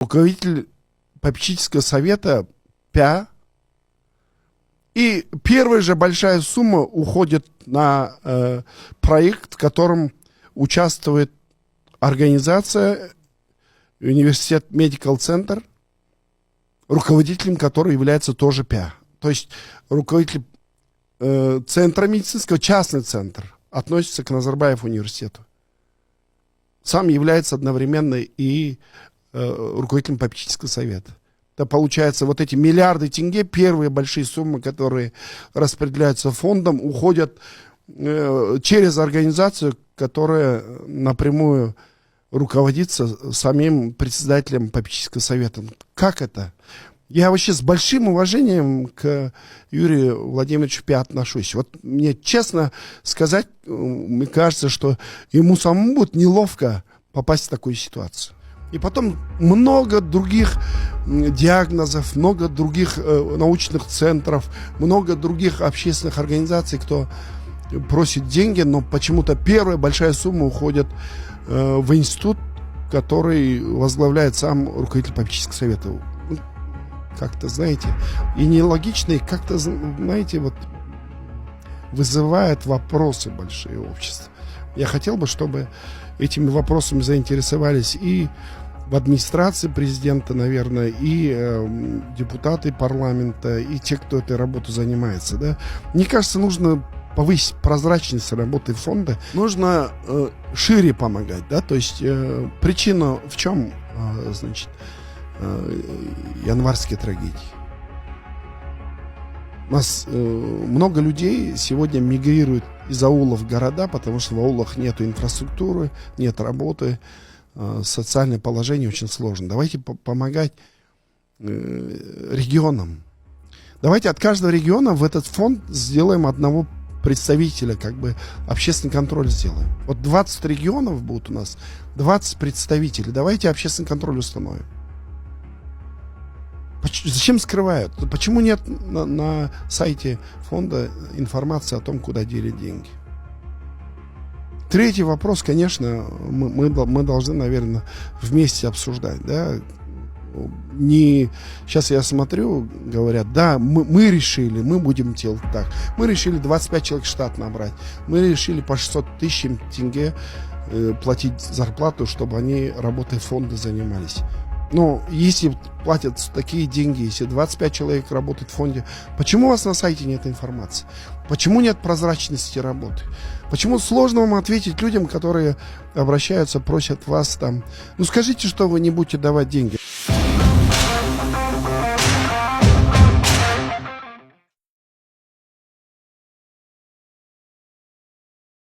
руководитель попечительского совета ПЯ. И первая же большая сумма уходит на проект, в котором участвует организация Университет Медикал Центр, руководителем которой является тоже ПЯ. То есть руководитель центра медицинского, частный центр, относится к Назарбаев университету. Сам является одновременно и руководителем попечительского совета. Это получается, вот эти миллиарды тенге, первые большие суммы, которые распределяются фондом, уходят через организацию, которая напрямую руководится самим председателем попечительского совета. Как это? Я вообще с большим уважением к Юрию Владимировичу ПЯ отношусь. Вот мне честно сказать, мне кажется, что ему самому будет неловко попасть в такую ситуацию. И потом много других диагнозов, много других научных центров, много других общественных организаций, кто просит деньги, но почему-то первая большая сумма уходит в институт, который возглавляет сам руководитель попечительского совета. Как-то, знаете, и нелогично, и как-то, знаете, вот вызывает вопросы большие общества. Я хотел бы, чтобы этими вопросами заинтересовались и в администрации президента, наверное, и депутаты парламента, и те, кто этой работой занимается. Да? Мне кажется, нужно повысить прозрачность работы фонда. Нужно шире помогать. Да? То есть причина в чем, значит, январские трагедии. У нас много людей сегодня мигрируют из аулов в города, потому что в аулах нет инфраструктуры, нет работы, социальное положение очень сложно. Давайте помогать регионам. Давайте от каждого региона в этот фонд сделаем одного представителя, как бы общественный контроль сделаем. Вот 20 регионов будут у нас, 20 представителей. Давайте общественный контроль установим. Зачем скрывают? Почему нет на сайте фонда информации о том, куда дели деньги? Третий вопрос, конечно, мы должны, наверное, вместе обсуждать. Да? Сейчас я смотрю, говорят, да, мы решили, мы будем делать так. Мы решили 25 человек штат набрать. Мы решили по 600 тысяч тенге платить зарплату, чтобы они работой фонда занимались. Но если платят такие деньги, если 25 человек работает в фонде, почему у вас на сайте нет информации? Почему нет прозрачности работы? Почему сложно вам ответить людям, которые обращаются, просят вас там, ну скажите, что вы не будете давать деньги?